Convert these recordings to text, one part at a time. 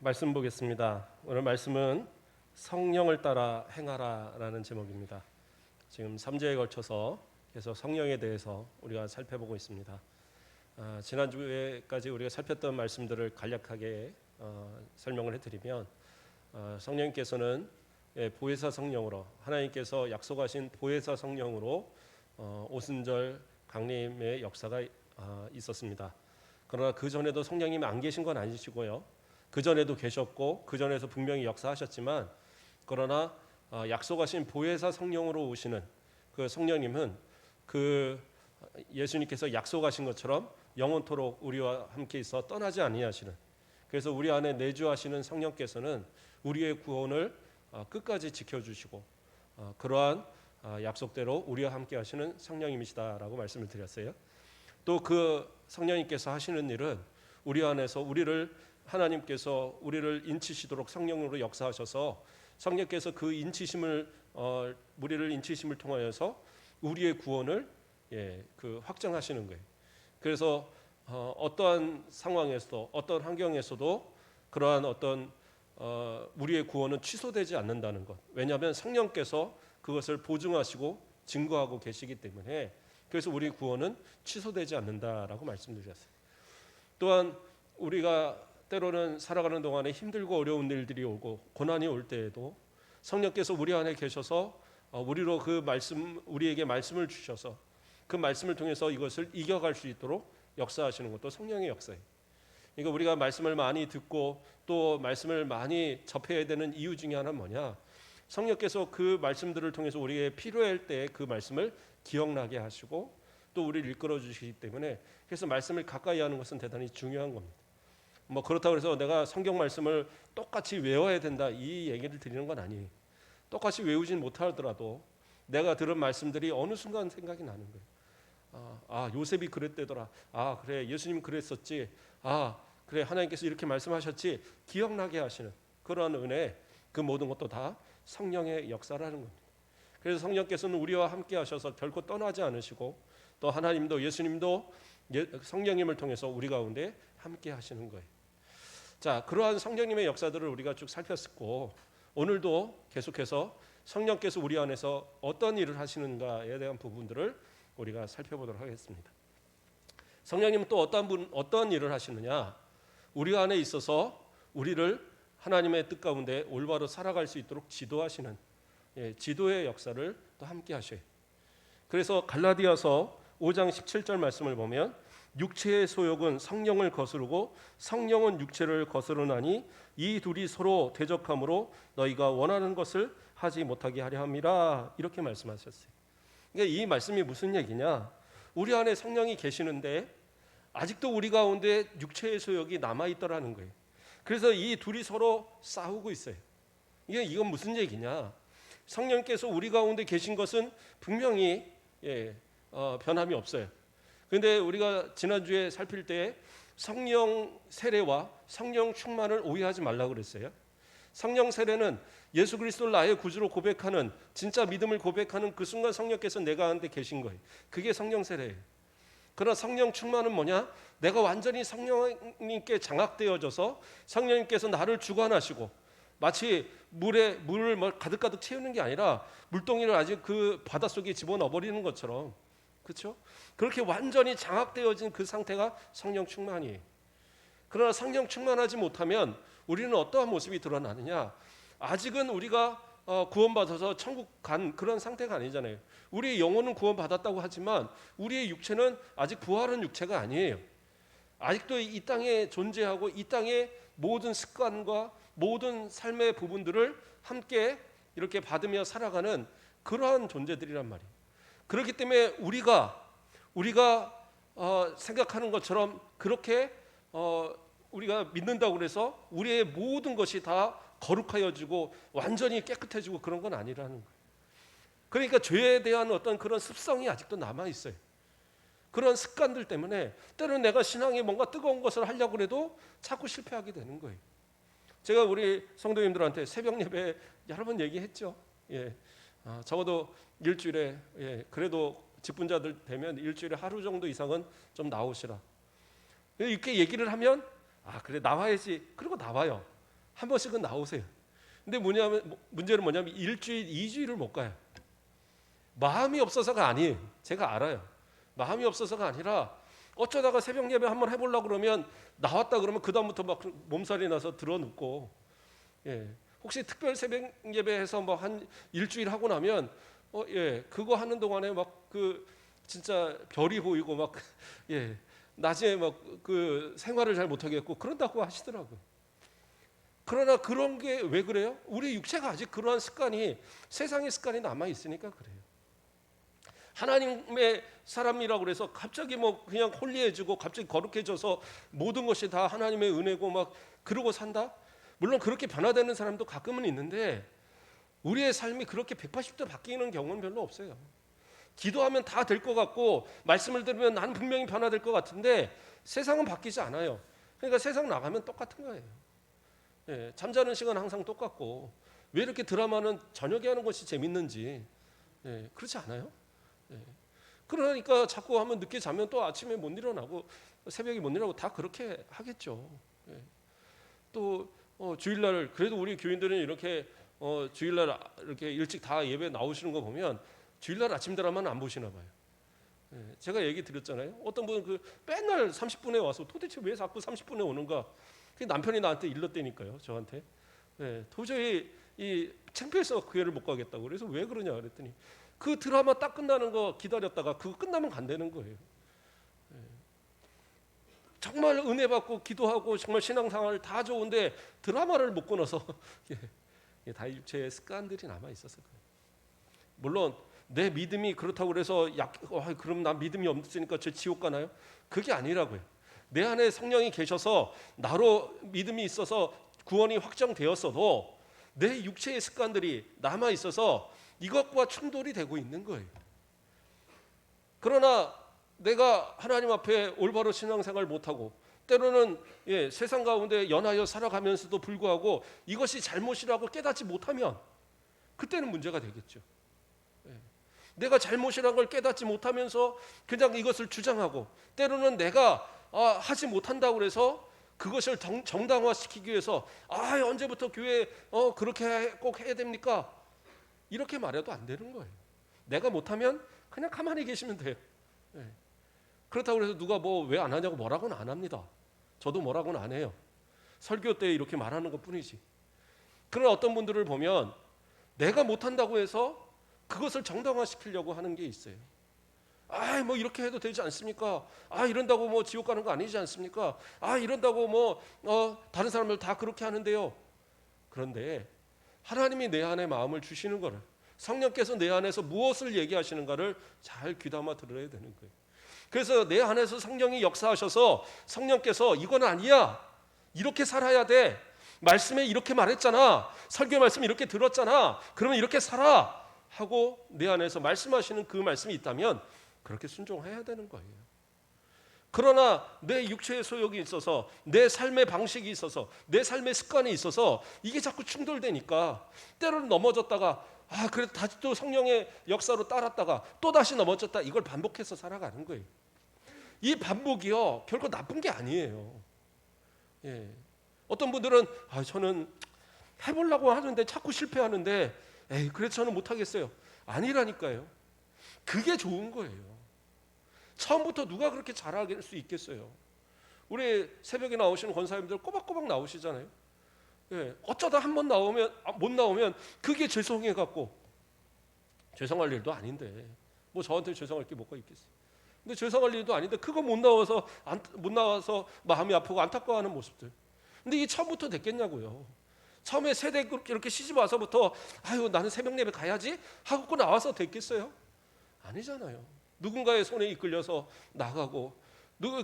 말씀 보겠습니다. 오늘 말씀은 성령을 따라 행하라라는 제목입니다. 지금 3주에 걸쳐서 계속 성령에 대해서 우리가 살펴보고 있습니다. 지난주에까지 우리가 살폈던 말씀들을 간략하게 설명을 해드리면, 성령님께서는 보혜사 성령으로, 하나님께서 약속하신 보혜사 성령으로 오순절 강림의 역사가 있었습니다. 그러나 그 전에도 성령님이 안 계신 건 아니시고요, 그 전에도 계셨고 그 전에서 분명히 역사하셨지만, 그러나 약속하신 보혜사 성령으로 오시는 그 성령님은 그 예수님께서 약속하신 것처럼 영원토록 우리와 함께 있어 떠나지 아니하시는, 그래서 우리 안에 내주하시는 성령께서는 우리의 구원을 끝까지 지켜주시고 그러한 약속대로 우리와 함께 하시는 성령님이시다라고 말씀을 드렸어요. 또 그 성령님께서 하시는 일은 우리 안에서 하나님께서 우리를 인치시도록 성령으로 역사하셔서, 성령께서 그 우리를 인치심을 통하여서 우리의 구원을 확정하시는 거예요. 그래서 어떠한 상황에서도, 어떤 환경에서도 그러한 우리의 구원은 취소되지 않는다는 것. 왜냐하면 성령께서 그것을 보증하시고 증거하고 계시기 때문에, 그래서 우리 구원은 취소되지 않는다라고 말씀드렸어요. 또한 우리가 때로는 살아가는 동안에 힘들고 어려운 일들이 오고 고난이 올 때에도 성령께서 우리 안에 계셔서 우리로 우리에게 말씀을 주셔서 그 말씀을 통해서 이것을 이겨갈 수 있도록 역사하시는 것도 성령의 역사예요. 그러니까 우리가 말씀을 많이 듣고 또 말씀을 많이 접해야 되는 이유 중에 하나는 뭐냐? 성령께서 그 말씀들을 통해서 우리에게 필요할 때 그 말씀을 기억나게 하시고 또 우리를 이끌어 주시기 때문에, 그래서 말씀을 가까이 하는 것은 대단히 중요한 겁니다. 그렇다고 해서 내가 성경 말씀을 똑같이 외워야 된다, 이 얘기를 드리는 건 아니에요. 똑같이 외우진 못하더라도 내가 들은 말씀들이 어느 순간 생각이 나는 거예요. 요셉이 그랬대더라. 그래, 예수님 그랬었지. 그래, 하나님께서 이렇게 말씀하셨지. 기억나게 하시는 그러한 은혜, 그 모든 것도 다 성령의 역사라는 겁니다. 그래서 성령께서는 우리와 함께 하셔서 결코 떠나지 않으시고, 또 하나님도 예수님도 성령님을 통해서 우리 가운데 함께 하시는 거예요. 자, 그러한 성령님의 역사들을 우리가 쭉 살폈고, 오늘도 계속해서 성령께서 우리 안에서 어떤 일을 하시는가에 대한 부분들을 우리가 살펴보도록 하겠습니다. 성령님은 또 어떤 일을 하시느냐? 우리 안에 있어서 우리를 하나님의 뜻 가운데 올바로 살아갈 수 있도록 지도하시는, 지도의 역사를 또 함께 하셔요. 그래서 갈라디아서 5장 17절 말씀을 보면, 육체의 소욕은 성령을 거스르고 성령은 육체를 거스르나니 이 둘이 서로 대적함으로 너희가 원하는 것을 하지 못하게 하려 함이라, 이렇게 말씀하셨어요. 그러니까 이 말씀이 무슨 얘기냐? 우리 안에 성령이 계시는데 아직도 우리 가운데 육체의 소욕이 남아있더라는 거예요. 그래서 이 둘이 서로 싸우고 있어요. 이건 무슨 얘기냐? 성령께서 우리 가운데 계신 것은 분명히 변함이 없어요. 그런데 우리가 지난주에 살필 때 성령 세례와 성령 충만을 오해하지 말라고 그랬어요. 성령 세례는 예수 그리스도를 나의 구주로 고백하는, 진짜 믿음을 고백하는 그 순간 성령께서 내 가운데 계신 거예요. 그게 성령 세례예요. 그러나 성령 충만은 뭐냐? 내가 완전히 성령님께 장악되어져서 성령님께서 나를 주관하시고, 마치 물을 가득가득 채우는 게 아니라 물동이를 아직 그 바닷속에 집어넣어 버리는 것처럼, 그렇죠? 그렇게 완전히 장악되어진 그 상태가 성령 충만이에요. 그러나 성령 충만하지 못하면 우리는 어떠한 모습이 드러나느냐? 아직은 우리가 구원받아서 천국 간 그런 상태가 아니잖아요. 우리의 영혼은 구원받았다고 하지만 우리의 육체는 아직 부활한 육체가 아니에요. 아직도 이 땅에 존재하고 이 땅의 모든 습관과 모든 삶의 부분들을 함께 이렇게 받으며 살아가는 그러한 존재들이란 말이에요. 그렇기 때문에 우리가 생각하는 것처럼 그렇게 우리가 믿는다고 해서 우리의 모든 것이 다 거룩하여지고 완전히 깨끗해지고 그런 건 아니라는 거예요. 그러니까 죄에 대한 어떤 그런 습성이 아직도 남아있어요. 그런 습관들 때문에 때로는 내가 신앙에 뭔가 뜨거운 것을 하려고 해도 자꾸 실패하게 되는 거예요. 제가 우리 성도님들한테 새벽 예배 여러 번 얘기했죠. 적어도 일주일에, 그래도 직분자들 되면 일주일에 하루 정도 이상은 좀 나오시라. 이렇게 얘기를 하면 그래 나와야지. 그리고 나와요. 한 번씩은 나오세요. 근데 문제는 뭐냐면 일주일, 2주일을 못 가요. 마음이 없어서가 아니에요. 제가 알아요. 마음이 없어서가 아니라 어쩌다가 새벽 예배 한번 해보려고 그러면 나왔다 그러면 그 다음부터 막 몸살이 나서 들어눕고, 혹시 특별 새벽 예배해서 뭐 한 일주일 하고 나면 그거 하는 동안에 막 그 진짜 별이 보이고 막 낮에 막 그 생활을 잘 못하겠고 그런다고 하시더라고요. 그러나 그런 게 왜 그래요? 우리 육체가 아직 그러한 습관이, 세상의 습관이 남아 있으니까 그래요. 하나님의 사람이라고 그래서 갑자기 뭐 그냥 홀리해지고 갑자기 거룩해져서 모든 것이 다 하나님의 은혜고 막 그러고 산다? 물론 그렇게 변화되는 사람도 가끔은 있는데 우리의 삶이 그렇게 180도 바뀌는 경우는 별로 없어요. 기도하면 다 될 것 같고 말씀을 들으면 나는 분명히 변화될 것 같은데 세상은 바뀌지 않아요. 그러니까 세상 나가면 똑같은 거예요. 잠자는 시간 항상 똑같고 왜 이렇게 드라마는 저녁에 하는 것이 재밌는지 그렇지 않아요? 그러니까 자꾸 하면 늦게 자면 또 아침에 못 일어나고 새벽에 못 일어나고 다 그렇게 하겠죠. 또 주일날 그래도 우리 교인들은 이렇게 주일날 이렇게 일찍 다 예배 나오시는 거 보면 주일날 아침 드라마는 안 보시나 봐요. 제가 얘기 드렸잖아요. 어떤 분은 그 맨날 30분에 와서 도대체 왜 자꾸 30분에 오는가? 남편이 나한테 일렀다니까요. 저한테. 도저히 이 창피해서 그 애를 못 가겠다고. 그래서 왜 그러냐 그랬더니 그 드라마 딱 끝나는 거 기다렸다가 그거 끝나면 간다는 거예요. 정말 은혜 받고 기도하고 정말 신앙생활 다 좋은데 드라마를 못 끊어서 다 육체의 습관들이 남아 있어서 그래요. 물론 내 믿음이 그렇다고 그래서 그럼 나 믿음이 없으니까 저 지옥 가나요? 그게 아니라고요. 내 안에 성령이 계셔서 나로 믿음이 있어서 구원이 확정되었어도 내 육체의 습관들이 남아 있어서 이것과 충돌이 되고 있는 거예요. 그러나 내가 하나님 앞에 올바로 신앙생활 못하고 때로는 세상 가운데 연하여 살아가면서도 불구하고 이것이 잘못이라고 깨닫지 못하면 그때는 문제가 되겠죠. 내가 잘못이라는 걸 깨닫지 못하면서 그냥 이것을 주장하고 때로는 내가 하지 못한다고 해서 그것을 정당화시키기 위해서 언제부터 교회 그렇게 꼭 해야 됩니까? 이렇게 말해도 안 되는 거예요. 내가 못하면 그냥 가만히 계시면 돼요. 그렇다고 해서 누가 뭐 왜 안 하냐고 뭐라고는 안 합니다. 저도 뭐라고는 안 해요. 설교 때 이렇게 말하는 것 뿐이지. 그러나 어떤 분들을 보면 내가 못한다고 해서 그것을 정당화시키려고 하는 게 있어요. 뭐 이렇게 해도 되지 않습니까? 이런다고 뭐 지옥 가는 거 아니지 않습니까? 이런다고 뭐 다른 사람들 다 그렇게 하는데요. 그런데 하나님이 내 안에 마음을 주시는 거를, 성령께서 내 안에서 무엇을 얘기하시는가를 잘 귀담아 들어야 되는 거예요. 그래서 내 안에서 성령이 역사하셔서 성령께서 이건 아니야, 이렇게 살아야 돼, 말씀에 이렇게 말했잖아, 설교 말씀 이렇게 들었잖아, 그러면 이렇게 살아 하고 내 안에서 말씀하시는 그 말씀이 있다면 그렇게 순종해야 되는 거예요. 그러나 내 육체의 소욕이 있어서, 내 삶의 방식이 있어서, 내 삶의 습관이 있어서 이게 자꾸 충돌되니까 때로는 넘어졌다가 그래도 다시 또 성령의 역사로 따랐다가 또 다시 넘어졌다, 이걸 반복해서 살아가는 거예요. 이 반복이요 결코 나쁜 게 아니에요. 어떤 분들은 저는 해보려고 하는데 자꾸 실패하는데 그래서 저는 못하겠어요. 아니라니까요. 그게 좋은 거예요. 처음부터 누가 그렇게 잘할 수 있겠어요. 우리 새벽에 나오시는 권사님들 꼬박꼬박 나오시잖아요. 어쩌다 한 번 나오면 못 나오면 그게 죄송해갖고, 죄송할 일도 아닌데 뭐 저한테 죄송할 게 뭐가 있겠어요. 근데 죄송할 일도 아닌데 그거 못 나와서 마음이 아프고 안타까워하는 모습들. 근데 이게 처음부터 됐겠냐고요. 처음에 세대 이렇게 시집 와서부터 나는 새벽 예배 가야지 하고 나와서 됐겠어요? 아니잖아요. 누군가의 손에 이끌려서 나가고,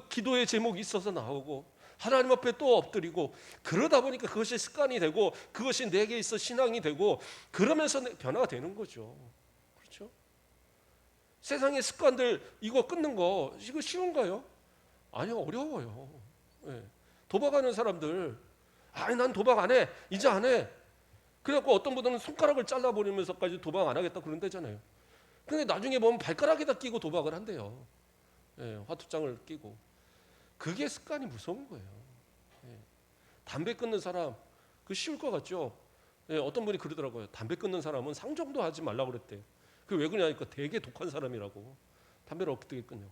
기도의 제목이 있어서 나오고, 하나님 앞에 또 엎드리고, 그러다 보니까 그것이 습관이 되고 그것이 내게 있어 신앙이 되고, 그러면서 변화가 되는 거죠. 그렇죠? 세상의 습관들 이거 끊는 거 이거 쉬운가요? 아니요, 어려워요. 도박하는 사람들 난 도박 안 해, 이제 안 해. 그래갖고 어떤 분들은 손가락을 잘라버리면서까지 도박 안 하겠다 그런다잖아요. 근데 나중에 보면 발가락에다 끼고 도박을 한대요. 화투장을 끼고. 그게 습관이 무서운 거예요. 담배 끊는 사람 그 쉬울 것 같죠? 예, 어떤 분이 그러더라고요. 담배 끊는 사람은 상정도 하지 말라고 그랬대요. 그 왜 그러냐니까 되게 독한 사람이라고. 담배를 어떻게 끊냐고.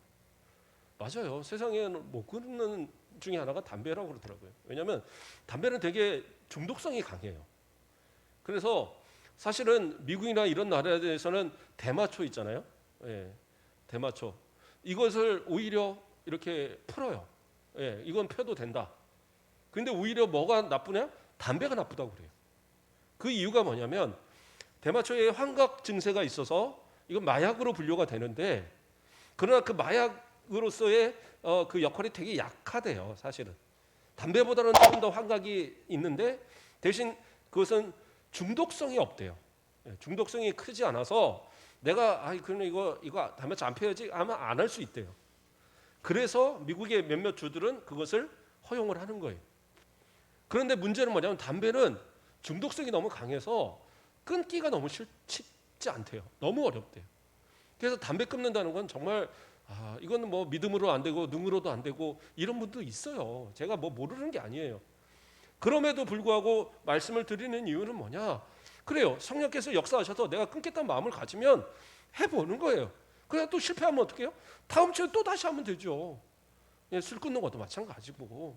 맞아요. 세상에는 못 끊는 중에 하나가 담배라고 그러더라고요. 왜냐하면 담배는 되게 중독성이 강해요. 그래서 사실은 미국이나 이런 나라에 대해서는 대마초 있잖아요. 예, 대마초. 이것을 오히려 이렇게 풀어요. 예, 이건 펴도 된다. 근데 오히려 뭐가 나쁘냐? 담배가 나쁘다고 그래요. 그 이유가 뭐냐면 대마초에 환각 증세가 있어서 이건 마약으로 분류가 되는데 그러나 그 마약으로서의 그 역할이 되게 약하대요. 사실은 담배보다는 조금 더 환각이 있는데 대신 그것은 중독성이 없대요. 중독성이 크지 않아서 내가 그럼 이거 담배차 안 펴야지 아마 안 할 수 있대요. 그래서 미국의 몇몇 주들은 그것을 허용을 하는 거예요. 그런데 문제는 뭐냐면 담배는 중독성이 너무 강해서 끊기가 너무 쉽지 않대요. 너무 어렵대요. 그래서 담배 끊는다는 건 정말 이건 뭐 믿음으로 안 되고 능으로도 안 되고 이런 분도 있어요. 제가 뭐 모르는 게 아니에요. 그럼에도 불구하고 말씀을 드리는 이유는 뭐냐? 그래요. 성령께서 역사하셔서 내가 끊겠다는 마음을 가지면 해보는 거예요. 그냥 또 실패하면 어떡해요? 다음 주에 또 다시 하면 되죠. 예, 술 끊는 것도 마찬가지고,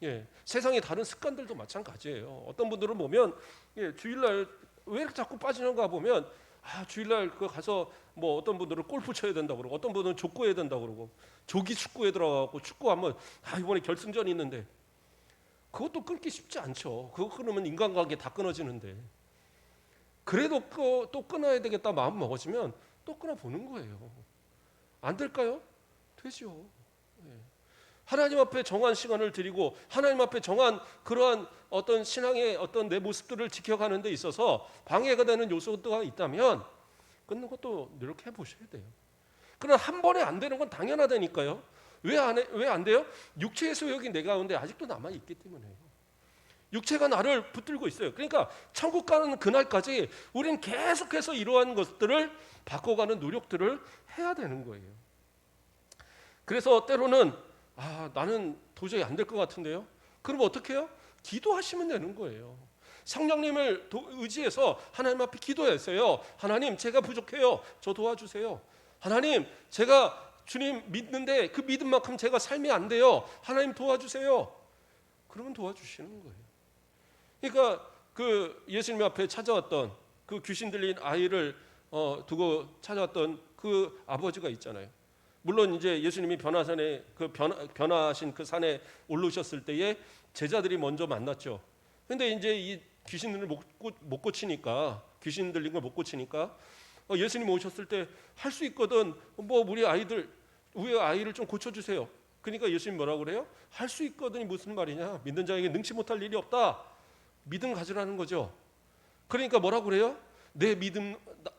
예, 세상의 다른 습관들도 마찬가지예요. 어떤 분들은 보면 주일날 왜 이렇게 자꾸 빠지는가 보면 주일날 그 가서 뭐 어떤 분들은 골프 쳐야 된다고 그러고 어떤 분들은 족구해야 된다고 그러고 조기 축구에 들어가고 축구하면 이번에 결승전이 있는데 그것도 끊기 쉽지 않죠. 그거 끊으면 인간관계 다 끊어지는데 그래도 또 끊어야 되겠다 마음 먹어지면 또 끊어보는 거예요. 안 될까요? 되죠. 하나님 앞에 정한 시간을 드리고 하나님 앞에 정한 그러한 어떤 신앙의 어떤 내 모습들을 지켜가는 데 있어서 방해가 되는 요소가 있다면 끊는 것도 노력해 보셔야 돼요. 그러나 한 번에 안 되는 건 당연하다니까요. 왜 안 돼요? 육체의 소욕이 내 가운데 아직도 남아있기 때문에요. 육체가 나를 붙들고 있어요. 그러니까 천국 가는 그날까지 우리는 계속해서 이러한 것들을 바꿔가는 노력들을 해야 되는 거예요. 그래서 때로는 나는 도저히 안 될 것 같은데요. 그럼 어떻게 해요? 기도하시면 되는 거예요. 성령님을 의지해서 하나님 앞에 기도했어요. 하나님 제가 부족해요. 저 도와주세요. 하나님 제가 주님 믿는데 그 믿음만큼 제가 삶이 안 돼요. 하나님 도와주세요. 그러면 도와주시는 거예요. 그러니까 그 예수님 앞에 찾아왔던 그 귀신 들린 아이를 두고 찾아왔던 그 아버지가 있잖아요. 물론 이제 예수님이 변화산에 변화하신 그 산에 올르셨을 때에 제자들이 먼저 만났죠. 근데 이제 이 귀신들을 못 고치니까 귀신 들린 걸 못 고치니까 예수님 오셨을 때 할 수 있거든. 뭐 우리 아이를 좀 고쳐주세요. 그러니까 예수님 뭐라고 그래요? 할 수 있거든이 무슨 말이냐? 믿는 자에게 능치 못할 일이 없다. 믿음 가지라는 거죠. 그러니까 뭐라고 그래요? 내 믿음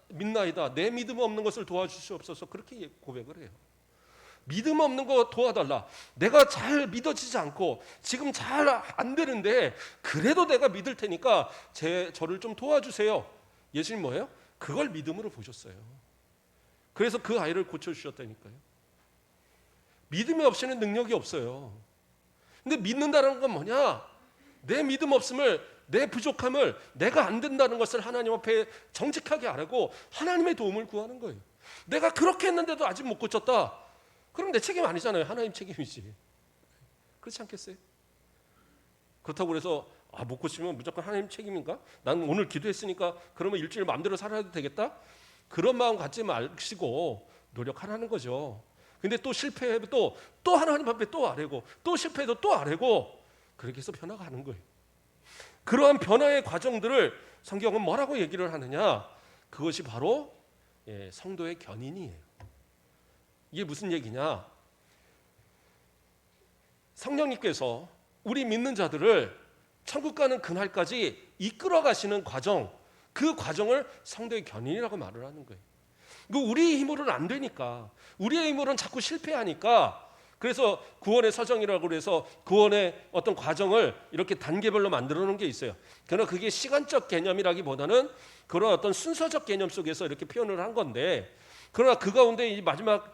믿나이다. 내 믿음 없는 것을 도와주시옵소서. 그렇게 고백을 해요. 믿음 없는 거 도와달라. 내가 잘 믿어지지 않고 지금 잘 안 되는데 그래도 내가 믿을 테니까 저를 좀 도와주세요. 예수님 뭐예요? 그걸 믿음으로 보셨어요. 그래서 그 아이를 고쳐주셨다니까요. 믿음이 없이는 능력이 없어요. 근데 믿는다는 건 뭐냐? 내 믿음 없음을, 내 부족함을, 내가 안 된다는 것을 하나님 앞에 정직하게 알고 하나님의 도움을 구하는 거예요. 내가 그렇게 했는데도 아직 못 고쳤다. 그럼 내 책임 아니잖아요. 하나님 책임이지. 그렇지 않겠어요? 그렇다고 그래서 못 고치면 무조건 하나님 책임인가? 난 오늘 기도했으니까 그러면 일주일 마음대로 살아도 되겠다? 그런 마음 갖지 마시고 노력하라는 거죠. 근데 또 실패해도 또 하나님 앞에 또 아뢰고 또 실패해도 또 아뢰고 그렇게 해서 변화가는 거예요. 그러한 변화의 과정들을 성경은 뭐라고 얘기를 하느냐? 그것이 바로 성도의 견인이에요. 이게 무슨 얘기냐? 성령님께서 우리 믿는 자들을 천국 가는 그날까지 이끌어 가시는 과정, 그 과정을 성도의 견인이라고 말을 하는 거예요. 우리의 힘으로는 안 되니까, 우리의 힘으로는 자꾸 실패하니까, 그래서 구원의 서정이라고 해서 구원의 어떤 과정을 이렇게 단계별로 만들어 놓은 게 있어요. 그러나 그게 시간적 개념이라기보다는 그런 어떤 순서적 개념 속에서 이렇게 표현을 한 건데, 그러나 그 가운데 이 마지막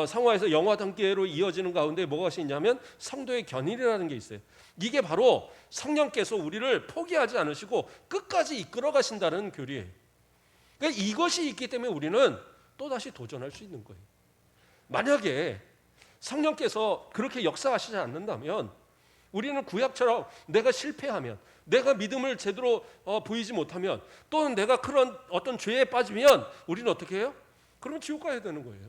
상황에서 영화 단계로 이어지는 가운데 뭐가 있냐면 성도의 견인이라는 게 있어요. 이게 바로 성령께서 우리를 포기하지 않으시고 끝까지 이끌어 가신다는 교리예요. 그러니까 이것이 있기 때문에 우리는 또다시 도전할 수 있는 거예요. 만약에 성령께서 그렇게 역사하시지 않는다면 우리는 구약처럼 내가 실패하면, 내가 믿음을 제대로 보이지 못하면, 또는 내가 그런 어떤 죄에 빠지면 우리는 어떻게 해요? 그러면 지옥 가야 되는 거예요.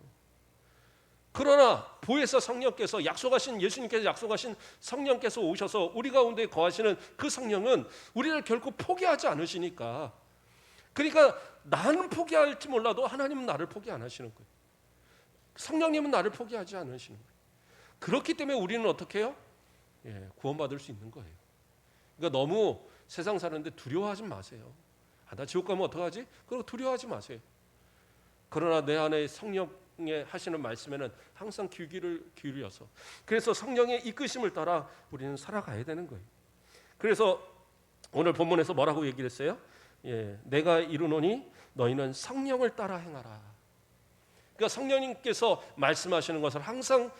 그러나 보혜사 성령께서 예수님께서 약속하신 성령께서 오셔서 우리 가운데 거하시는 그 성령은 우리를 결코 포기하지 않으시니까, 그러니까 나는 포기할지 몰라도 하나님은 나를 포기 안 하시는 거예요. 성령님은 나를 포기하지 않으시는 거예요. 그렇기 때문에 우리는 어떻게 해요? 구원받을 수 있는 거예요. 그러니까 너무 세상 사는데 두려워하지 마세요. 나 지옥 가면 어떡하지? 그리고 두려워하지 마세요. 그러나 내 안에 성령의 하시는 말씀에는 항상 귀를 기울여서, 그래서 성령의 이끄심을 따라 우리는 살아가야 되는 거예요. 그래서 오늘 본문에서 뭐라고 얘기를 했어요? 내가 이르노니 너희는 성령을 따라 행하라. 그러니까 성령님께서 말씀하시는 것을 항상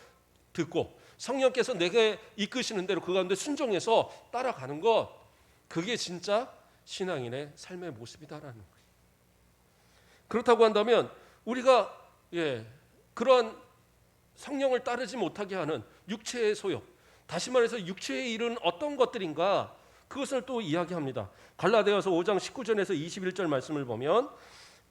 듣고 성령께서 내게 이끄시는 대로 그 가운데 순종해서 따라가는 것, 그게 진짜 신앙인의 삶의 모습이다라는 거예요. 그렇다고 한다면 우리가 그러한 성령을 따르지 못하게 하는 육체의 소욕, 다시 말해서 육체의 일은 어떤 것들인가, 그것을 또 이야기합니다. 갈라디아서 5장 19절에서 21절 말씀을 보면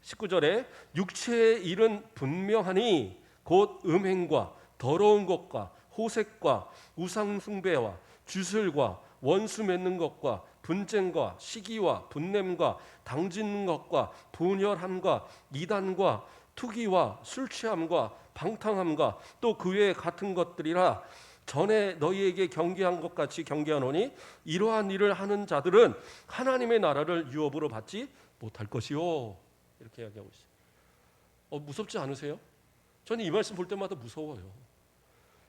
19절에 육체의 일은 분명하니 곧 음행과 더러운 것과 호색과 우상숭배와 주술과 원수 맺는 것과 분쟁과 시기와 분냄과 당짓는 것과 분열함과 이단과 투기와 술취함과 방탕함과 또 그 외에 같은 것들이라. 전에 너희에게 경계한 것 같이 경계하노니 이러한 일을 하는 자들은 하나님의 나라를 유업으로 받지 못할 것이요. 이렇게 이야기하고 있어요. 무섭지 않으세요? 저는 이 말씀 볼 때마다 무서워요.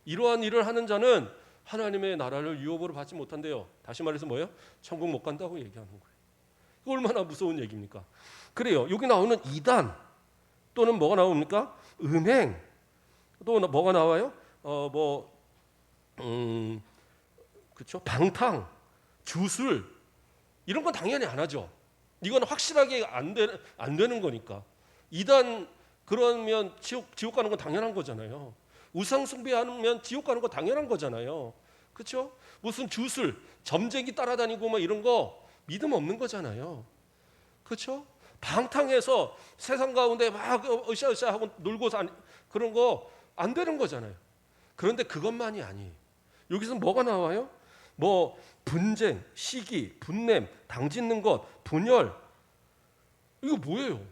이러한 일을 하는 자는 하나님의 나라를 유업으로 받지 못한대요. 다시 말해서 뭐예요? 천국 못 간다고 얘기하는 거예요. 이거 얼마나 무서운 얘기입니까? 그래요. 여기 나오는 이단 또는 뭐가 나옵니까? 음행, 또 뭐가 나와요? 그렇죠? 방탕, 주술, 이런 건 당연히 안 하죠. 이건 확실하게 안 되는 거니까. 이단 그러면 지옥 가는 건 당연한 거잖아요. 우상 숭배하면 지옥 가는 거 당연한 거잖아요. 그렇죠? 무슨 주술, 점쟁이 따라다니고 뭐 이런 거 믿음 없는 거잖아요. 그렇죠? 방탕해서 세상 가운데 막 으쌰으쌰 하고 놀고 그런 거 안 되는 거잖아요. 그런데 그것만이 아니에요. 여기서 뭐가 나와요? 뭐 분쟁, 시기, 분냄, 당짓는 것, 분열, 이거 뭐예요?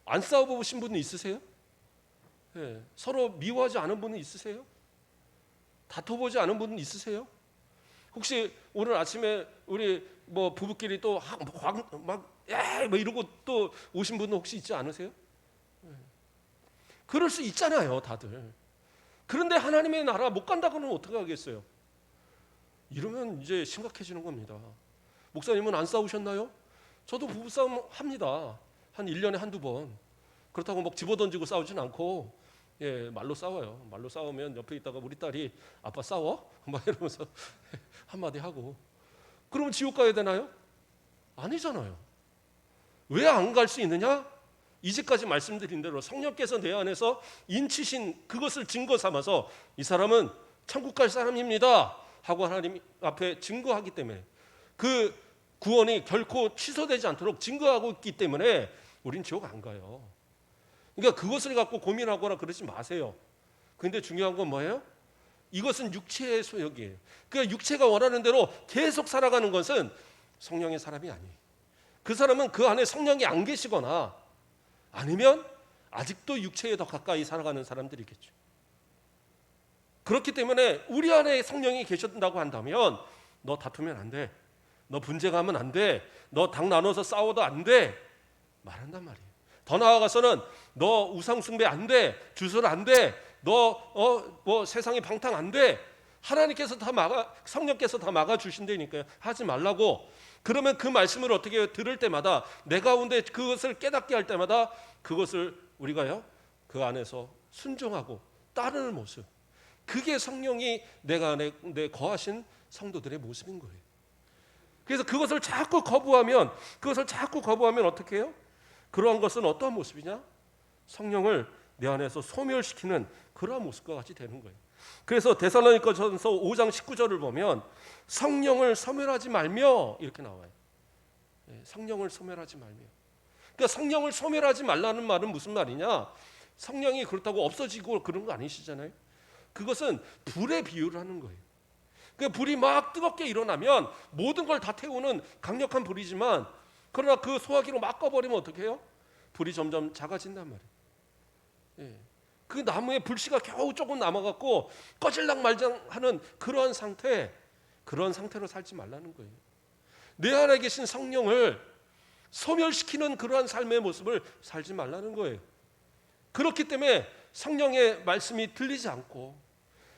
안 싸워보신 분은 있으세요? 서로 미워하지 않은 분은 있으세요? 다퉈보지 않은 분은 있으세요? 혹시 오늘 아침에 우리 뭐 부부끼리 또 막 이러고 또 오신 분은 혹시 있지 않으세요? 그럴 수 있잖아요, 다들. 그런데 하나님의 나라 못 간다고는 어떻게 하겠어요? 이러면 이제 심각해지는 겁니다. 목사님은 안 싸우셨나요? 저도 부부싸움 합니다. 한 1년에 한두 번. 그렇다고 막 집어던지고 싸우진 않고 말로 싸워요. 말로 싸우면 옆에 있다가 우리 딸이 아빠 싸워? 막 이러면서 한마디 하고. 그러면 지옥 가야 되나요? 아니잖아요. 왜 안 갈 수 있느냐? 이제까지 말씀드린 대로 성령께서 내 안에서 인치신 그것을 증거 삼아서 이 사람은 천국 갈 사람입니다 하고 하나님 앞에 증거하기 때문에, 그 구원이 결코 취소되지 않도록 증거하고 있기 때문에 우린 지옥 안 가요. 그러니까 그것을 갖고 고민하거나 그러지 마세요. 그런데 중요한 건 뭐예요? 이것은 육체의 소욕이에요. 그러니까 육체가 원하는 대로 계속 살아가는 것은 성령의 사람이 아니에요. 그 사람은 그 안에 성령이 안 계시거나 아니면 아직도 육체에 더 가까이 살아가는 사람들이겠죠. 그렇기 때문에 우리 안에 성령이 계신다고 한다면 너 다투면 안 돼, 너 분쟁하면 안 돼, 너 당 나눠서 싸워도 안 돼 말한단 말이에요. 더 나아가서는 너 우상 숭배 안 돼, 주술 안 돼, 너 세상의 방탕 안 돼. 하나님께서 성령께서 다 막아 주신다니까요. 하지 말라고. 그러면 그 말씀을 어떻게 들을 때마다 내 가운데 그것을 깨닫게 할 때마다 그것을 우리가요 그 안에서 순종하고 따르는 모습, 그게 성령이 내가 안에 거하신 성도들의 모습인 거예요. 그래서 그것을 자꾸 거부하면 어떻게 해요? 그러한 것은 어떠한 모습이냐? 성령을 내 안에서 소멸시키는 그러한 모습과 같이 되는 거예요. 그래서 데살로니가전서 5장 19절을 보면 성령을 소멸하지 말며 이렇게 나와요. 성령을 소멸하지 말며. 그러니까 성령을 소멸하지 말라는 말은 무슨 말이냐? 성령이 그렇다고 없어지고 그런 거 아니시잖아요. 그것은 불의 비유를 하는 거예요. 그 불이 막 뜨겁게 일어나면 모든 걸 다 태우는 강력한 불이지만, 그러나 그 소화기로 막 꺼버리면 어떻게 해요? 불이 점점 작아진단 말이에요. 그 나무에 불씨가 겨우 조금 남아갖고 꺼질랑 말짱하는 그러한 상태로 살지 말라는 거예요. 내 안에 계신 성령을 소멸시키는 그러한 삶의 모습을 살지 말라는 거예요. 그렇기 때문에 성령의 말씀이 들리지 않고,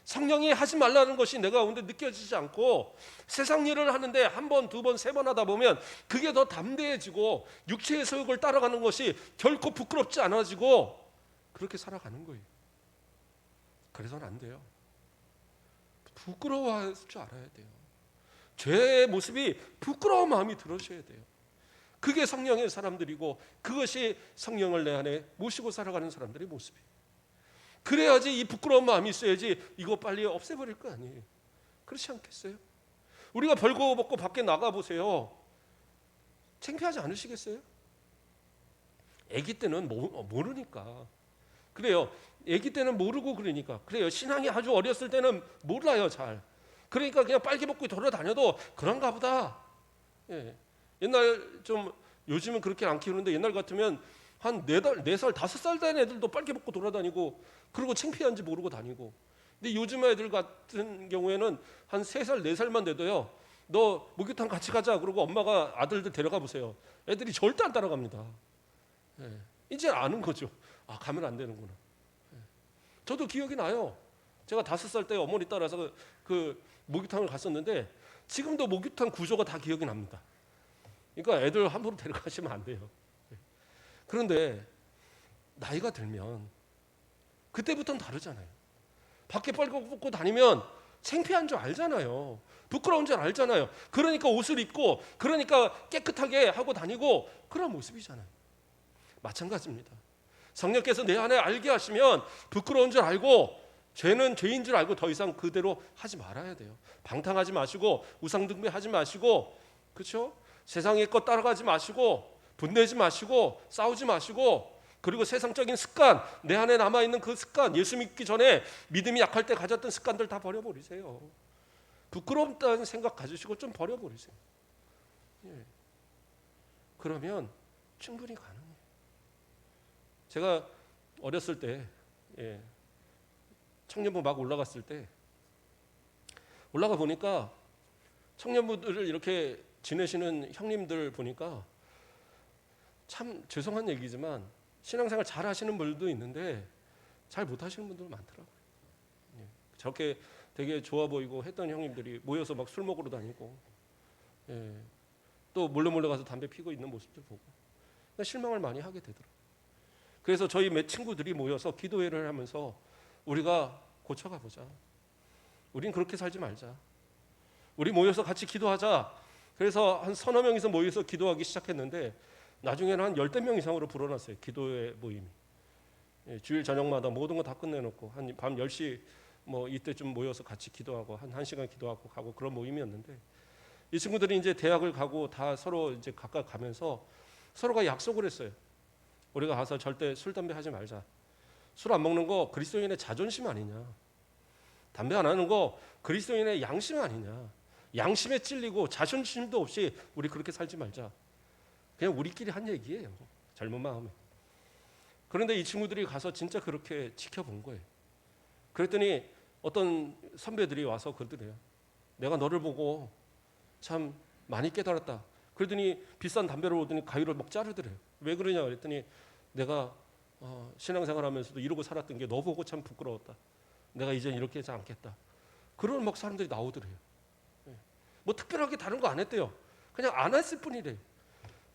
성령이 하지 말라는 것이 내가 가운데 느껴지지 않고, 세상 일을 하는데 한 번, 두 번, 세 번 하다 보면 그게 더 담대해지고 육체의 소욕을 따라가는 것이 결코 부끄럽지 않아지고 그렇게 살아가는 거예요. 그래서는 안 돼요. 부끄러워할 줄 알아야 돼요. 죄의 모습이 부끄러운 마음이 들어셔야 돼요. 그게 성령의 사람들이고, 그것이 성령을 내 안에 모시고 살아가는 사람들의 모습이에요. 그래야지 이 부끄러운 마음이 있어야지 이거 빨리 없애버릴 거 아니에요. 그렇지 않겠어요? 우리가 벌거벗고 밖에 나가보세요. 창피하지 않으시겠어요? 아기 때는 모르니까. 그래요. 아기 때는 모르고 그러니까. 그래요. 신앙이 아주 어렸을 때는 몰라요, 잘. 그러니까 그냥 빨개 벗고 돌아다녀도 그런가 보다. 옛날 좀, 요즘은 그렇게 안 키우는데 옛날 같으면 한 4살, 5살 된 애들도 빨개 벗고 돌아다니고, 그리고 창피한지 모르고 다니고. 근데 요즘 애들 같은 경우에는 한 3살, 4살만 돼도요, 너 목욕탕 같이 가자 그러고 엄마가 아들들 데려가 보세요. 애들이 절대 안 따라갑니다. 이제 아는 거죠. 아, 가면 안 되는구나. 저도 기억이 나요. 제가 5살 때 어머니 따라서 그 목욕탕을 갔었는데 지금도 목욕탕 구조가 다 기억이 납니다. 그러니까 애들 함부로 데려가시면 안 돼요. 그런데 나이가 들면 그때부터는 다르잖아요. 밖에 빨고 다니면 창피한 줄 알잖아요. 부끄러운 줄 알잖아요. 그러니까 옷을 입고, 그러니까 깨끗하게 하고 다니고 그런 모습이잖아요. 마찬가지입니다. 성령께서 내 안에 알게 하시면 부끄러운 줄 알고, 죄는 죄인 줄 알고 더 이상 그대로 하지 말아야 돼요. 방탕하지 마시고, 우상숭배하지 마시고, 그렇죠? 세상의 것 따라가지 마시고, 분내지 마시고, 싸우지 마시고, 그리고 세상적인 습관, 내 안에 남아있는 그 습관, 예수 믿기 전에 믿음이 약할 때 가졌던 습관들 다 버려버리세요. 부끄럽다는 생각 가지시고 좀 버려버리세요. 그러면 충분히 가능해요. 제가 어렸을 때, 청년부 막 올라갔을 때, 올라가 보니까 청년부들을 이렇게 지내시는 형님들 보니까 참 죄송한 얘기지만 신앙생활 잘 하시는 분들도 있는데 잘 못하시는 분들 많더라고요. 저렇게 되게 좋아 보이고 했던 형님들이 모여서 막 술 먹으러 다니고, 또 몰래 가서 담배 피고 있는 모습들 보고 실망을 많이 하게 되더라고요. 그래서 저희 몇 친구들이 모여서 기도회를 하면서 우리가 고쳐가 보자. 우린 그렇게 살지 말자. 우리 모여서 같이 기도하자. 그래서 한 서너 명이서 모여서 기도하기 시작했는데 나중에는 한 10대 명 이상으로 불어났어요. 기도회 모임이. 주일 저녁마다 모든 거 다 끝내놓고 한 밤 10시 뭐 이때쯤 모여서 같이 기도하고 한 1시간 기도하고 가고 그런 모임이었는데, 이 친구들이 이제 대학을 가고 다 서로 이제 각각 가면서 서로가 약속을 했어요. 우리가 가서 절대 술 담배 하지 말자. 술 안 먹는 거 그리스도인의 자존심 아니냐. 담배 안 하는 거 그리스도인의 양심 아니냐. 양심에 찔리고 자존심도 없이 우리 그렇게 살지 말자. 그냥 우리끼리 한 얘기예요. 젊은 마음에. 그런데 이 친구들이 가서 진짜 그렇게 지켜본 거예요. 그랬더니 어떤 선배들이 와서 그러더래요. 내가 너를 보고 참 많이 깨달았다. 그러더니 비싼 담배를 오더니 가위로 막 자르더래요. 왜 그러냐 그랬더니 내가 신앙생활하면서도 이러고 살았던 게 너 보고 참 부끄러웠다. 내가 이제 이렇게 하지 않겠다. 그런 막 사람들이 나오더래요. 뭐 특별하게 다른 거 안 했대요. 그냥 안 했을 뿐이래요.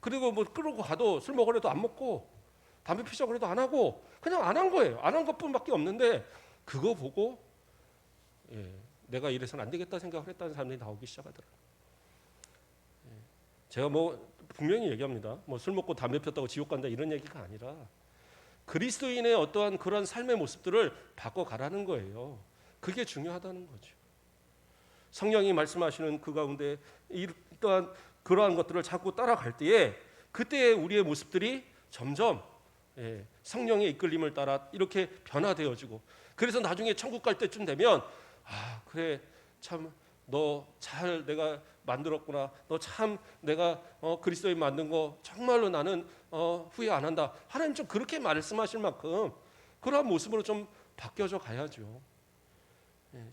그리고 뭐 끌고 가도 술 먹으려도 안 먹고 담배 피자 그래도 안 하고 그냥 안 한 거예요. 안 한 것뿐밖에 없는데 그거 보고 내가 이래서는 안 되겠다 생각을 했다는 사람들이 나오기 시작하더라고요. 제가 뭐 분명히 얘기합니다. 뭐 술 먹고 담배 폈다고 지옥 간다 이런 얘기가 아니라 그리스도인의 어떠한 그런 삶의 모습들을 바꿔가라는 거예요. 그게 중요하다는 거죠. 성령이 말씀하시는 그 가운데 또한 그러한 것들을 자꾸 따라갈 때에 그때 우리의 모습들이 점점 성령의 이끌림을 따라 이렇게 변화되어지고, 그래서 나중에 천국 갈 때쯤 되면 그래 참 너 잘 내가 만들었구나, 너 참 내가 그리스도인 만든 거 정말로 나는 후회 안 한다. 하나님 좀 그렇게 말씀하실 만큼 그러한 모습으로 좀 바뀌어져 가야죠.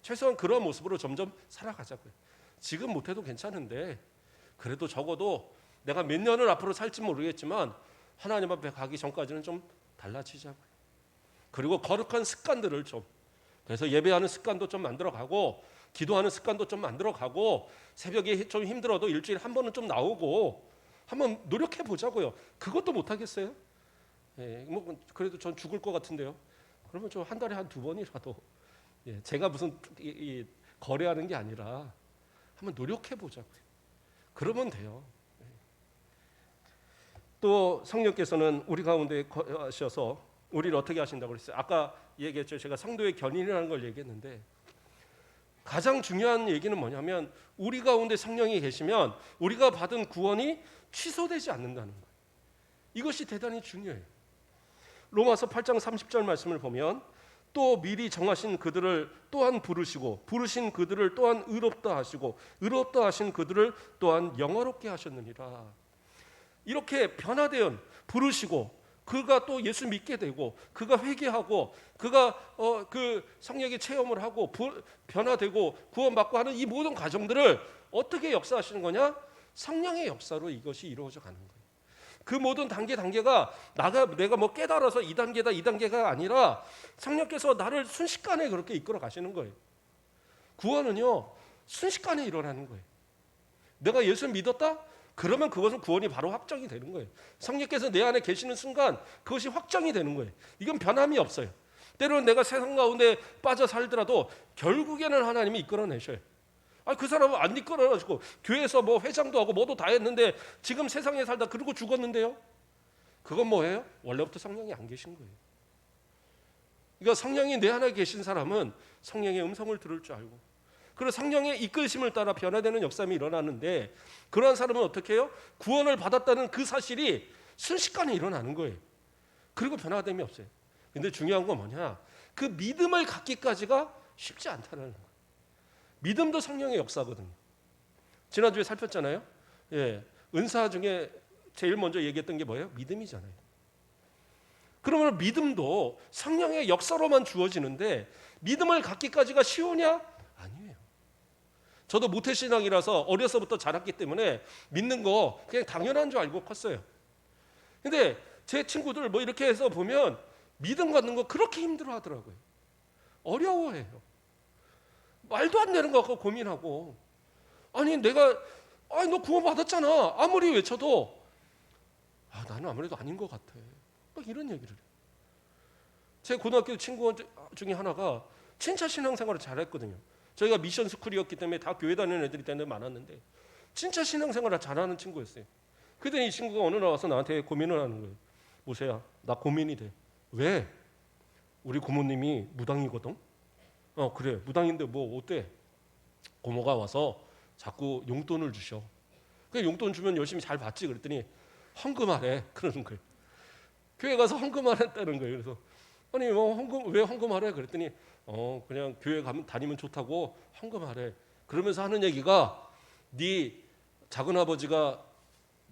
최소한 그런 모습으로 점점 살아가자고요. 지금 못해도 괜찮은데 그래도 적어도 내가 몇 년을 앞으로 살지 모르겠지만 하나님 앞에 가기 전까지는 좀 달라지자고요. 그리고 거룩한 습관들을 좀, 그래서 예배하는 습관도 좀 만들어가고 기도하는 습관도 좀 만들어가고 새벽에 좀 힘들어도 일주일에 한 번은 좀 나오고 한번 노력해 보자고요. 그것도 못하겠어요? 뭐 그래도 전 죽을 것 같은데요. 그러면 좀 한 달에 한 2번이라도 제가 무슨 거래하는 게 아니라 한번 노력해 보자고요. 그러면 돼요. 또 성령께서는 우리 가운데 거하셔서 우리를 어떻게 하신다고 그랬어요? 아까 얘기했죠. 제가 성도의 견인이라는 걸 얘기했는데 가장 중요한 얘기는 뭐냐면 우리 가운데 성령이 계시면 우리가 받은 구원이 취소되지 않는다는 거예요. 이것이 대단히 중요해요. 로마서 8장 30절 말씀을 보면 또 미리 정하신 그들을 또한 부르시고 부르신 그들을 또한 의롭다 하시고 의롭다 하신 그들을 또한 영화롭게 하셨느니라. 이렇게 변화되은 부르시고 그가 또 예수 믿게 되고 그가 회개하고 그가 그 성령의 체험을 하고 변화되고 구원받고 하는 이 모든 과정들을 어떻게 역사하시는 거냐? 성령의 역사로 이것이 이루어져 가는 거예요. 그 모든 단계가 내가 뭐 깨달아서 2단계다 2단계가 아니라 성령께서 나를 순식간에 그렇게 이끌어 가시는 거예요. 구원은요 순식간에 일어나는 거예요. 내가 예수 믿었다? 그러면 그것은 구원이 바로 확정이 되는 거예요. 성령께서 내 안에 계시는 순간 그것이 확정이 되는 거예요. 이건 변함이 없어요. 때로는 내가 세상 가운데 빠져 살더라도 결국에는 하나님이 이끌어내셔요. 그 사람은 안 이끌어가지고 교회에서 뭐 회장도 하고 뭐도 다 했는데 지금 세상에 살다 그러고 죽었는데요. 그건 뭐예요? 원래부터 성령이 안 계신 거예요. 그러니까 성령이 내 안에 계신 사람은 성령의 음성을 들을 줄 알고 그리고 성령의 이끌심을 따라 변화되는 역사가 일어나는데 그러한 사람은 어떻게 해요? 구원을 받았다는 그 사실이 순식간에 일어나는 거예요. 그리고 변화됨이 없어요. 근데 중요한 건 뭐냐? 그 믿음을 갖기까지가 쉽지 않다는 거예요. 믿음도 성령의 역사거든요. 지난주에 살폈잖아요. 은사 중에 제일 먼저 얘기했던 게 뭐예요? 믿음이잖아요. 그러면 믿음도 성령의 역사로만 주어지는데 믿음을 갖기까지가 쉬우냐? 아니에요. 저도 모태신앙이라서 어려서부터 자랐기 때문에 믿는 거 그냥 당연한 줄 알고 컸어요. 근데 제 친구들 뭐 이렇게 해서 보면 믿음 갖는 거 그렇게 힘들어 하더라고요. 어려워해요. 말도 안 되는 거 갖고 고민하고 아니 너 구원 받았잖아 아무리 외쳐도 나는 아무래도 아닌 것 같아 막 이런 얘기를 해요. 제 고등학교 친구 중에 하나가 진짜 신앙생활을 잘했거든요. 저희가 미션 스쿨이었기 때문에 다 교회 다니는 애들이 때문에 많았는데 진짜 신앙생활을 잘하는 친구였어요. 그랬더니 이 친구가 어느 날 와서 나한테 고민을 하는 거예요. 모세야 나 고민이 돼. 왜? 우리 고모님이 무당이거든. 그래 무당인데 뭐 어때? 고모가 와서 자꾸 용돈을 주셔. 그 용돈 주면 열심히 잘 받지. 그랬더니 헌금하래 그러는 거예요. 교회 가서 헌금하랬다는 거예요. 그래서 아니 뭐 왜 헌금하래? 그랬더니 그냥 교회 다니면 좋다고 헌금하래. 그러면서 하는 얘기가 네 작은 아버지가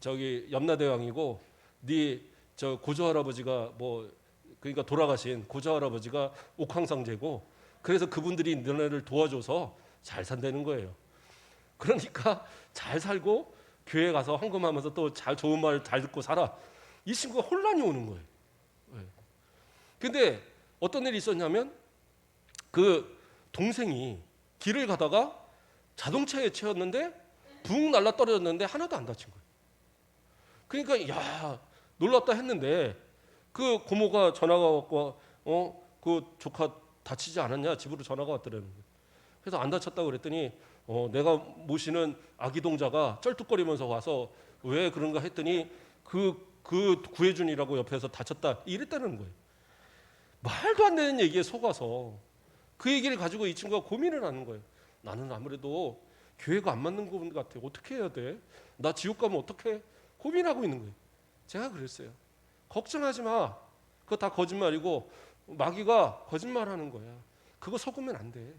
저기 염라대왕이고 네 저 고조 할아버지가 뭐 그러니까 돌아가신 고조 할아버지가 옥황상제고 그래서 그분들이 너네를 도와줘서 잘 산다는 거예요. 그러니까 잘 살고 교회 가서 헌금하면서 또 좋은 말 잘 듣고 살아. 이 친구가 혼란이 오는 거예요. 근데 어떤 일이 있었냐면 그 동생이 길을 가다가 자동차에 치였는데 붕 날라 떨어졌는데 하나도 안 다친 거예요. 그러니까 야 놀랍다 했는데 그 고모가 전화가 왔고 그 조카 다치지 않았냐 집으로 전화가 왔더라는 거예요. 그래서 안 다쳤다고 그랬더니 내가 모시는 아기 동자가 쩔뚝거리면서 와서 왜 그런가 했더니 그 구해준이라고 옆에서 다쳤다 이랬다는 거예요. 말도 안 되는 얘기에 속아서 그 얘기를 가지고 이 친구가 고민을 하는 거예요. 나는 아무래도 교회가 안 맞는 것 같아. 어떻게 해야 돼? 나 지옥 가면 어떡해? 고민하고 있는 거예요. 제가 그랬어요. 걱정하지 마. 그거 다 거짓말이고 마귀가 거짓말하는 거야. 그거 속으면 안 돼.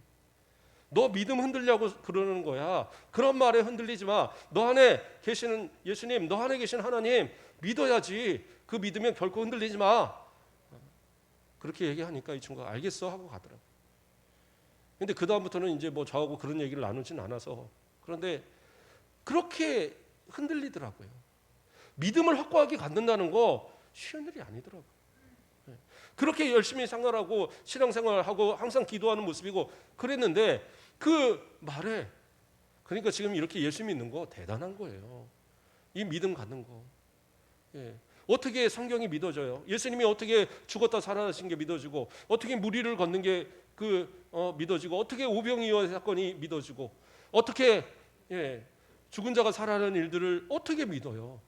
너 믿음 흔들려고 그러는 거야. 그런 말에 흔들리지 마. 너 안에 계시는 예수님, 너 안에 계신 하나님 믿어야지. 그 믿으면 결코 흔들리지 마. 그렇게 얘기하니까 이 친구가 알겠어 하고 가더라고. 근데 그 다음부터는 이제 뭐 저하고 그런 얘기를 나누진 않아서. 그런데 그렇게 흔들리더라고요. 믿음을 확고하게 갖는다는 거 쉬운 일이 아니더라고요. 그렇게 열심히 생활하고 신앙생활하고 항상 기도하는 모습이고 그랬는데 그 말에 그러니까 지금 이렇게 예수 믿는 거 대단한 거예요. 이 믿음 갖는 거. 어떻게 성경이 믿어져요? 예수님이 어떻게 죽었다 살아나신 게 믿어지고 어떻게 무리를 걷는 게 믿어지고 어떻게 오병이어 사건이 믿어지고 어떻게 죽은 자가 살아나는 일들을 어떻게 믿어요?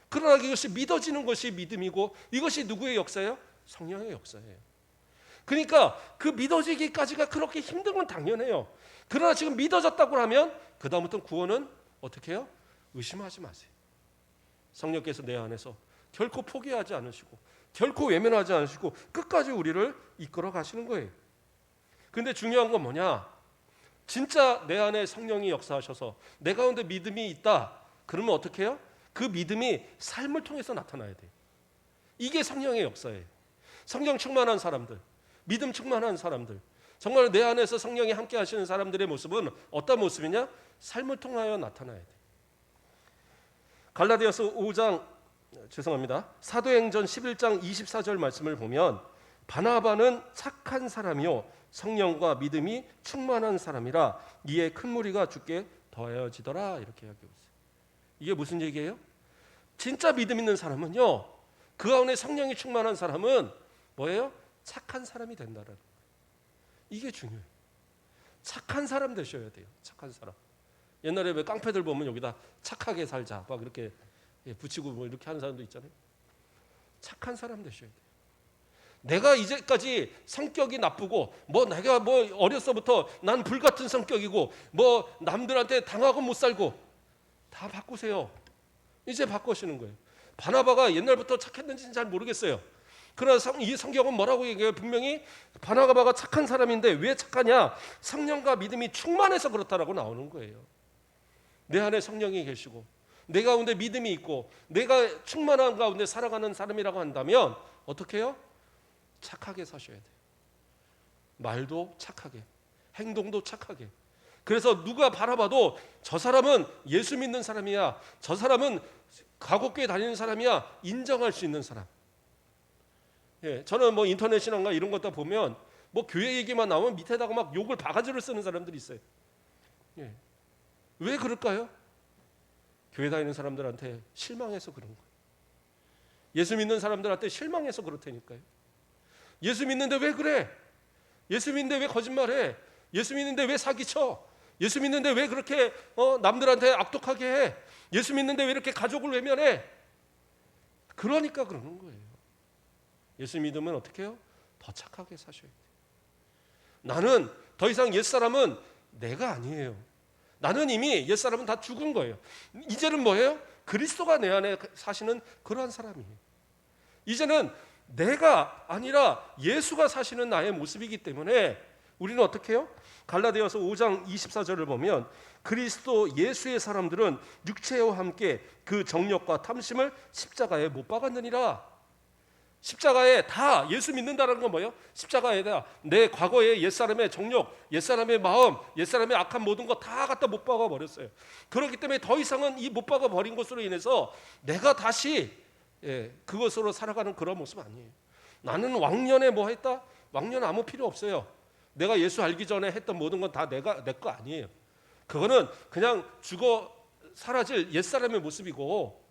그러나 이것이 믿어지는 것이 믿음이고 이것이 누구의 역사예요? 성령의 역사예요. 그러니까 그 믿어지기까지가 그렇게 힘든 건 당연해요. 그러나 지금 믿어졌다고 하면 그 다음부터는 구원은 어떻게 해요? 의심하지 마세요. 성령께서 내 안에서 결코 포기하지 않으시고 결코 외면하지 않으시고 끝까지 우리를 이끌어 가시는 거예요. 근데 중요한 건 뭐냐? 진짜 내 안에 성령이 역사하셔서 내 가운데 믿음이 있다. 그러면 어떻게 해요? 그 믿음이 삶을 통해서 나타나야 돼요. 이게 성령의 역사예요. 성령 충만한 사람들, 믿음 충만한 사람들, 정말 내 안에서 성령이 함께 하시는 사람들의 모습은 어떤 모습이냐? 삶을 통하여 나타나야 돼요. 갈라디아서 5장 사도행전 11장 24절 말씀을 보면 바나바는 착한 사람이요 성령과 믿음이 충만한 사람이라 이에 큰 무리가 주께 더하여지더라 이렇게 이야기하고 있어요. 이게 무슨 얘기예요? 진짜 믿음 있는 사람은요 그 안에 성령이 충만한 사람은 뭐예요? 착한 사람이 된다는 거예요. 이게 중요해요. 착한 사람 되셔야 돼요. 착한 사람. 옛날에 왜 깡패들 보면 여기다 착하게 살자 막 이렇게 붙이고 뭐 이렇게 하는 사람도 있잖아요. 착한 사람 되셔야 돼요. 내가 이제까지 성격이 나쁘고 내가 어렸서부터 난 불같은 성격이고 남들한테 당하고 못 살고 다 바꾸세요. 이제 바꾸시는 거예요. 바나바가 옛날부터 착했는지는 잘 모르겠어요. 그러나 이 성경은 뭐라고 얘기해요? 분명히 바나바가 착한 사람인데 왜 착하냐? 성령과 믿음이 충만해서 그렇다라고 나오는 거예요. 내 안에 성령이 계시고 내 가운데 믿음이 있고 내가 충만한 가운데 살아가는 사람이라고 한다면 어떻게 해요? 착하게 사셔야 돼요. 말도 착하게, 행동도 착하게. 그래서 누가 바라봐도 저 사람은 예수 믿는 사람이야, 저 사람은 가곡교회 다니는 사람이야 인정할 수 있는 사람. 저는 인터넷이나 이런 것도 보면 교회 얘기만 나오면 밑에다가 막 욕을 바가지로 쓰는 사람들이 있어요. 왜 그럴까요? 교회 다니는 사람들한테 실망해서 그런 거예요. 예수 믿는 사람들한테 실망해서 그렇다니까요. 예수 믿는데 왜 그래? 예수 믿는데 왜 거짓말해? 예수 믿는데 왜 사기쳐? 예수 믿는데 왜 그렇게 남들한테 악독하게 해? 예수 믿는데 왜 이렇게 가족을 외면해? 그러니까 그러는 거예요. 예수 믿으면 어떻게 해요? 더 착하게 사셔야 돼요. 나는 더 이상 옛사람은 내가 아니에요. 나는 이미 옛사람은 다 죽은 거예요. 이제는 뭐예요? 그리스도가 내 안에 사시는 그러한 사람이에요. 이제는 내가 아니라 예수가 사시는 나의 모습이기 때문에 우리는 어떻게 해요? 갈라디아서 5장 24절을 보면 그리스도 예수의 사람들은 육체와 함께 그 정욕과 탐심을 십자가에 못 박았느니라. 십자가에 다 예수 믿는다는 건 뭐예요? 십자가에다 내 과거의 옛사람의 정욕, 옛사람의 마음, 옛사람의 악한 모든 거 다 갖다 못 박아 버렸어요. 그렇기 때문에 더 이상은 이 못 박아 버린 것으로 인해서 내가 다시 그것으로 살아가는 그런 모습 아니에요. 나는 왕년에 뭐 했다? 왕년 아무 필요 없어요. 내가 예수 알기 전에 했던 모든 건 다 내 거 아니에요. 그거는 그냥 죽어 사라질 옛사람의 모습이고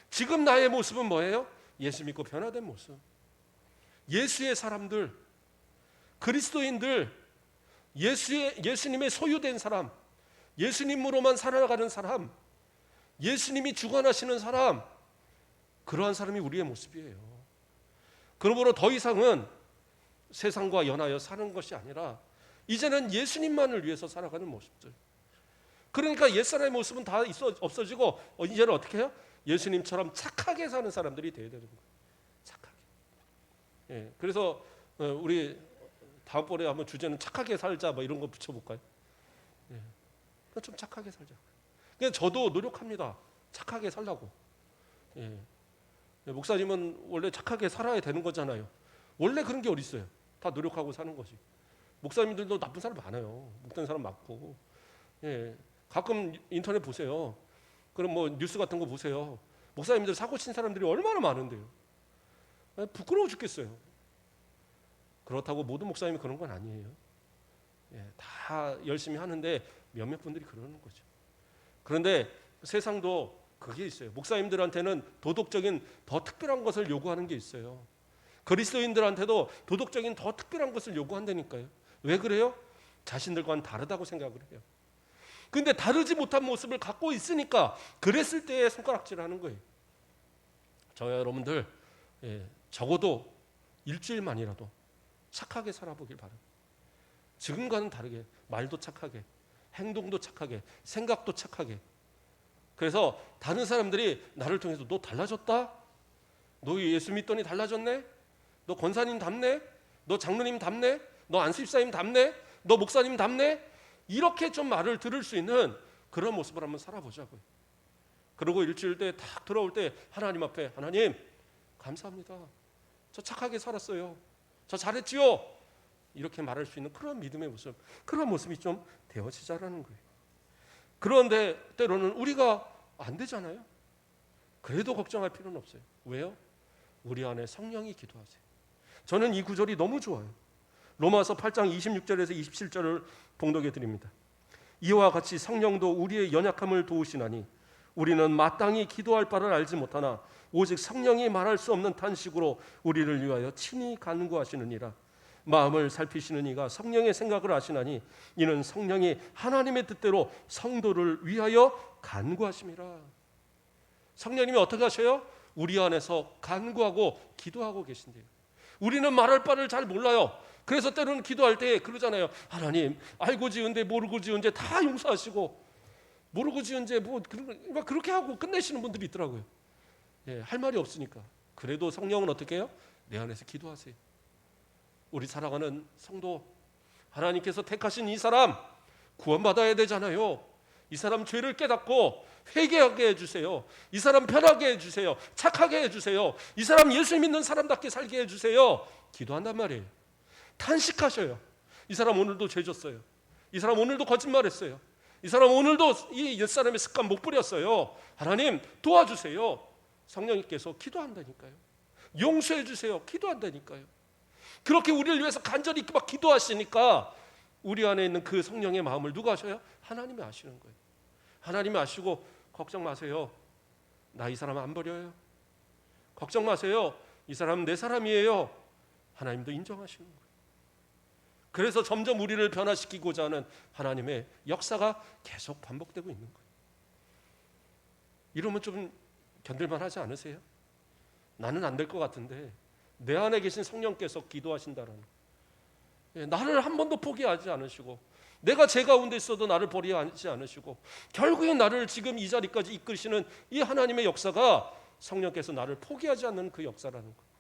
지금 나의 모습은 뭐예요? 예수 믿고 변화된 모습. 예수의 사람들, 그리스도인들, 예수님의 소유된 사람, 예수님으로만 살아가는 사람, 예수님이 주관하시는 사람, 그러한 사람이 우리의 모습이에요. 그러므로 더 이상은 세상과 연하여 사는 것이 아니라 이제는 예수님만을 위해서 살아가는 모습들. 그러니까 옛사람의 모습은 다 없어지고 이제는 어떻게 해요? 예수님처럼 착하게 사는 사람들이 되어야 되는 거예요. 착하게. 예, 그래서 우리 다음번에 한번 주제는 착하게 살자 뭐 이런 거 붙여볼까요? 예, 좀 착하게 살자. 그냥 저도 노력합니다. 착하게 살라고. 예. 목사님은 원래 착하게 살아야 되는 거잖아요. 원래 그런 게 어디 있어요? 다 노력하고 사는 거지. 목사님들도 나쁜 사람 많아요. 못된 사람 많고. 예. 가끔 인터넷 보세요. 그럼 뭐 뉴스 같은 거 보세요. 목사님들 사고 친 사람들이 얼마나 많은데요. 부끄러워 죽겠어요. 그렇다고 모든 목사님이 그런 건 아니에요. 예, 다 열심히 하는데 몇몇 분들이 그러는 거죠. 그런데 세상도 그게 있어요. 목사님들한테는 도덕적인 더 특별한 것을 요구하는 게 있어요. 그리스도인들한테도 도덕적인 더 특별한 것을 요구한다니까요. 왜 그래요? 자신들과는 다르다고 생각을 해요. 근데 다르지 못한 모습을 갖고 있으니까 그랬을 때에 손가락질하는 거예요. 저와 여러분들 적어도 일주일만이라도 착하게 살아보길 바랍니다. 지금과는 다르게 말도 착하게, 행동도 착하게, 생각도 착하게. 그래서 다른 사람들이 나를 통해서 너 달라졌다? 너 예수 믿더니 달라졌네? 너 권사님 닮네? 너 장로님 닮네? 너 안수집사님 닮네? 너 목사님 닮네? 이렇게 좀 말을 들을 수 있는 그런 모습을 한번 살아보자고요. 그리고 일주일 때 딱 돌아올 때 하나님 앞에 하나님 감사합니다. 저 착하게 살았어요. 저 잘했지요. 이렇게 말할 수 있는 그런 믿음의 모습, 그런 모습이 좀 되어지자라는 거예요. 그런데 때로는 우리가 안 되잖아요. 그래도 걱정할 필요는 없어요. 왜요? 우리 안에 성령이 기도하세요. 저는 이 구절이 너무 좋아요. 로마서 8장 26절에서 27절을 봉독해 드립니다. 이와 같이 성령도 우리의 연약함을 도우시나니 우리는 마땅히 기도할 바를 알지 못하나 오직 성령이 말할 수 없는 탄식으로 우리를 위하여 친히 간구하시느니라. 마음을 살피시는 이가 성령의 생각을 아시나니 이는 성령이 하나님의 뜻대로 성도를 위하여 간구하심이라. 성령님이 어떻게 하셔요? 우리 안에서 간구하고 기도하고 계신대요. 우리는 말할 바를 잘 몰라요. 그래서 때로는 기도할 때 그러잖아요. 하나님 알고 지은 죄 모르고 지은 죄 다 용서하시고 모르고 지은 죄 뭐 그렇게 하고 끝내시는 분들이 있더라고요. 예, 할 말이 없으니까. 그래도 성령은 어떻게 해요? 내 안에서 기도하세요. 우리 살아가는 성도, 하나님께서 택하신 이 사람 구원받아야 되잖아요. 이 사람 죄를 깨닫고 회개하게 해주세요. 이 사람 편하게 해주세요. 착하게 해주세요. 이 사람 예수 믿는 사람답게 살게 해주세요. 기도한단 말이에요. 탄식하셔요. 이 사람 오늘도 죄 졌어요. 이 사람 오늘도 거짓말했어요. 이 사람 오늘도 이 옛사람의 습관 못 버렸어요. 하나님 도와주세요. 성령님께서 기도한다니까요. 용서해 주세요. 기도한다니까요. 그렇게 우리를 위해서 간절히 막 기도하시니까 우리 안에 있는 그 성령의 마음을 누가 아셔요? 하나님이 아시는 거예요. 하나님이 아시고 걱정 마세요. 나 이 사람 안 버려요. 걱정 마세요. 이 사람은 내 사람이에요. 하나님도 인정하시는 거예요. 그래서 점점 우리를 변화시키고자 하는 하나님의 역사가 계속 반복되고 있는 거예요. 이러면 좀 견딜만 하지 않으세요? 나는 안 될 것 같은데 내 안에 계신 성령께서 기도하신다는 거예요. 나를 한 번도 포기하지 않으시고 내가 죄 가운데 있어도 나를 버리지 않으시고 결국에 나를 지금 이 자리까지 이끄시는 이 하나님의 역사가 성령께서 나를 포기하지 않는 그 역사라는 거예요.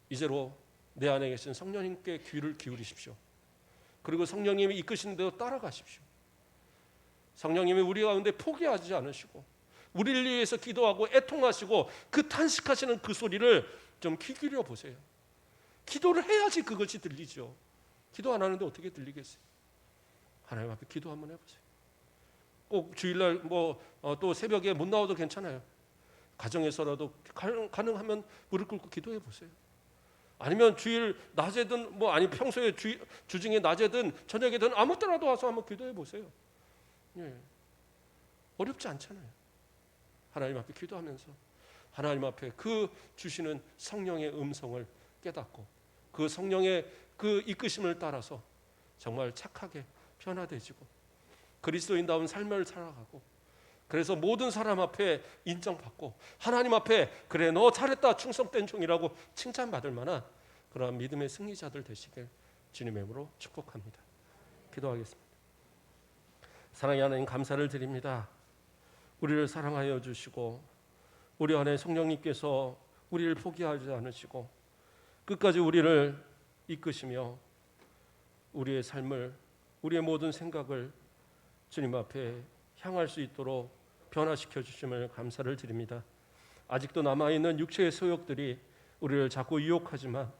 이제로 내 안에 계신 성령님께 귀를 기울이십시오. 그리고 성령님이 이끄시는 대로 따라가십시오. 성령님이 우리 가운데 포기하지 않으시고 우리를 위해서 기도하고 애통하시고 그 탄식하시는 그 소리를 좀 귀 기울여 보세요. 기도를 해야지 그것이 들리죠. 기도 안 하는데 어떻게 들리겠어요? 하나님 앞에 기도 한번 해보세요. 꼭 주일날 또 새벽에 못 나와도 괜찮아요. 가정에서라도 가능하면 무릎 꿇고 기도해 보세요. 아니면 주일 낮에든 평소에 주중에 낮에든 저녁에든 아무 때라도 와서 한번 기도해 보세요. 예. 어렵지 않잖아요. 하나님 앞에 기도하면서 하나님 앞에 그 주시는 성령의 음성을 깨닫고 그 성령의 그 이끄심을 따라서 정말 착하게 변화되지고 그리스도인다운 삶을 살아가고, 그래서 모든 사람 앞에 인정받고 하나님 앞에 그래 너 잘했다 충성된 종이라고 칭찬받을 만한 그러한 믿음의 승리자들 되시길 주님의 이름으로 축복합니다. 기도하겠습니다. 사랑의 하나님, 감사를 드립니다. 우리를 사랑하여 주시고 우리 안에 성령님께서 우리를 포기하지 않으시고 끝까지 우리를 이끄시며 우리의 삶을, 우리의 모든 생각을 주님 앞에 향할 수 있도록 변화시켜 주심을 감사를 드립니다. 아직도 남아있는 육체의 소욕들이 우리를 자꾸 유혹하지만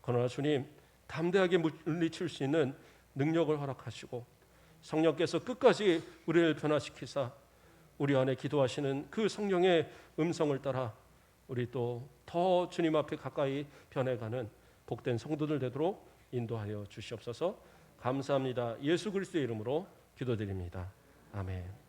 그러나 주님, 담대하게 물리칠 수 있는 능력을 허락하시고 성령께서 끝까지 우리를 변화시키사 우리 안에 기도하시는 그 성령의 음성을 따라 우리 또 더 주님 앞에 가까이 변해가는 복된 성도들 되도록 인도하여 주시옵소서. 감사합니다. 예수 그리스도의 이름으로 기도드립니다. 아멘.